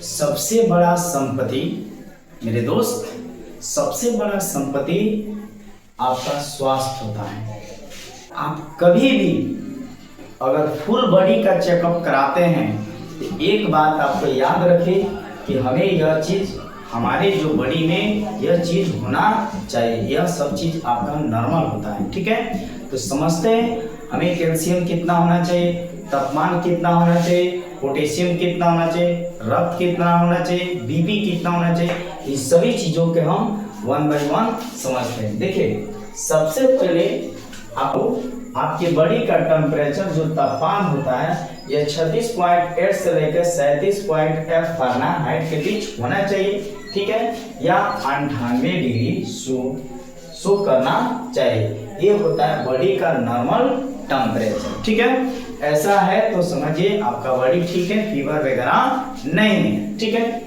सबसे बड़ा संपत्ति मेरे दोस्त, सबसे बड़ा संपत्ति आपका स्वास्थ्य होता है। आप कभी भी अगर फुल बॉडी का चेकअप कराते हैं तो एक बात आपको याद रखें कि हमें यह चीज़, हमारे जो बॉडी में यह चीज़ होना चाहिए। यह सब चीज़ आपका नॉर्मल होता है, ठीक है। तो समझते हैं हमें कैल्शियम कितना होना चाहिए, तापमान कितना होना चाहिए, पोटेशियम कितना होना चाहिए, रक्त कितना होना चाहिए, बीपी कितना होना चाहिए। इस सभी चीज़ों के हम वन बाय वन समझते हैं। देखिए, सबसे पहले आपको आपके बॉडी का टेम्परेचर जो तापमान होता है यह 36.8 से लेकर 37.8 फ़ारेनहाइट के बीच होना चाहिए, ठीक है, या 98 डिग्री शो करना चाहिए। ये होता है बॉडी का नॉर्मल टेम्परेचर, ठीक है। ऐसा है तो समझिए आपका बॉडी ठीक है, फीवर वगैरह नहीं है, ठीक है।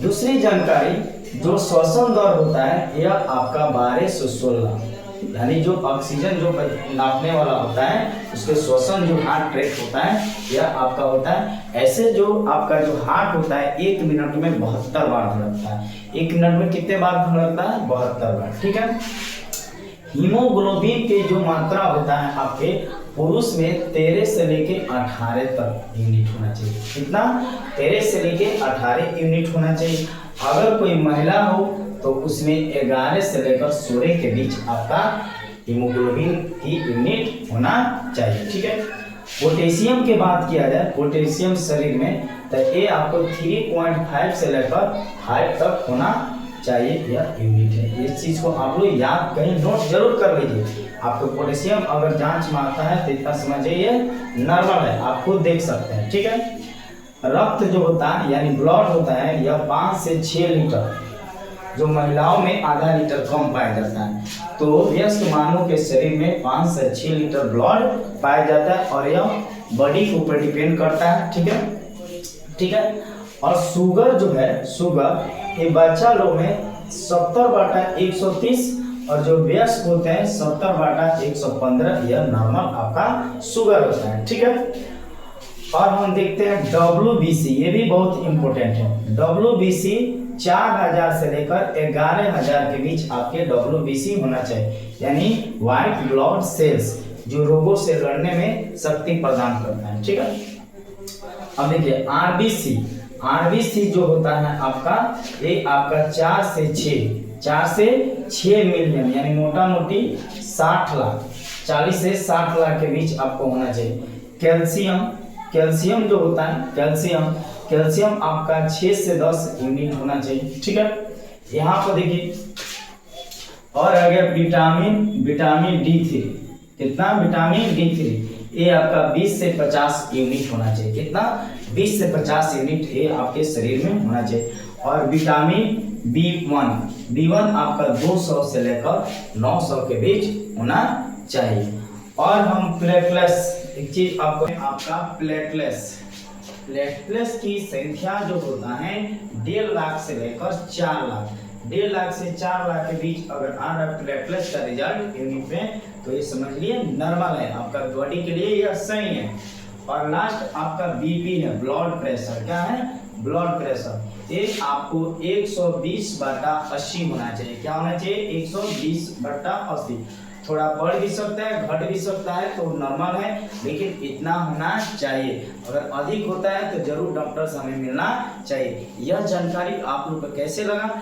दूसरी जानकारी, जो श्वसन दर होता है यह आपका 12 से 16, यानी जो ऑक्सीजन जो नापने वाला होता है उसके श्वसन जो हार्ट रेट होता है यह आपका होता है। ऐसे जो आपका जो हार्ट होता है 1 मिनट में 72 बार धड़कता है। 1 मिनट में कितने बार धड़कता है? 72 बार, ठीक है। हीमोग्लोबिन के जो मात्रा होता है आपके पुरुष में 13 से लेके 18 तक यूनिट होना चाहिए। कितना? 13 से लेके 18 यूनिट होना चाहिए। अगर कोई महिला हो तो उसमें 11 से लेकर 16 के बीच आपका हीमोग्लोबिन की यूनिट होना चाहिए, ठीक है। पोटेशियम की बात किया जाए, पोटेशियम शरीर में तो ये आपको 3.5 से लेकर 5 तक होना चाहिए, यह यूनिट है। इस चीज को आप लोग याद कहीं नोट जरूर कर लीजिए। आपको पोटेशियम अगर जांच में आता है तो इतना समझिए ये नॉर्मल है, आप खुद देख सकते हैं, ठीक है। रक्त जो होता है यानी ब्लड होता है यह 5 से 6 लीटर, जो महिलाओं में आधा लीटर कम पाया जाता है। तो वयस्क मानव के शरीर में 5 से 6 लीटर ब्लड पाया जाता है और यह बॉडी के ऊपर डिपेंड करता है, ठीक है, ठीक है। और शुगर जो है, शुगर ये बच्चा लोग में 70/130 और जो वयस्क होते हैं 70/115, यह नॉर्मल आपका शुगर होता है, ठीक है। और हम देखते हैं WBC, ये भी बहुत इंपॉर्टेंट है। WBC 4000 से लेकर 11000 के बीच आपके WBC होना चाहिए, यानी व्हाइट ब्लड सेल्स, जो रोगों से लड़ने में शक्ति प्रदान करता है, ठीक है। अब देखिए RBC जो होता है आपका, ये आपका 4 से 6 मिलियन, यानी मोटा मोटी 60 लाख, 40 से 60 लाख के बीच आपको होना चाहिए। कैल्शियम जो होता है, कैल्शियम आपका 6 से 10 यूनिट होना चाहिए, ठीक है। यहाँ पर देखिए, और आ गया विटामिन D3, कितना? विटामिन D3 ये आपका 20 से 50 यूनिट होना चाहिए। कितना? 20 से 50 यूनिट ये आपके शरीर में होना चाहिए। और विटामिन B1 आपका 200 से लेकर 900 के बीच होना चाहिए। और हम प्लेटलेट्स, एक चीज आपको, आपका प्लेटलेट्स की संख्या जो होता है 1.5 लाख से लेकर 4 लाख, 1.5 लाख से 4 लाख के बीच अगर आ रहा है प्लेटलेट्स का रिजल्ट यूनिट में, तो ये समझ लिए नॉर्मल है, आपका बॉडी के लिए यह सही है। और लास्ट आपका बीपी है, ब्लड प्रेशर। क्या है? Blood pressure. ये आपको 120/80 होना चाहिए। क्या होना चाहिए? 120/80। थोड़ा बढ़ भी सकता है, घट भी सकता है, तो नॉर्मल है, लेकिन इतना होना चाहिए। अगर अधिक होता है तो जरूर डॉक्टर से हमें मिलना चाहिए। यह जानकारी आप लोग को कैसे लगा?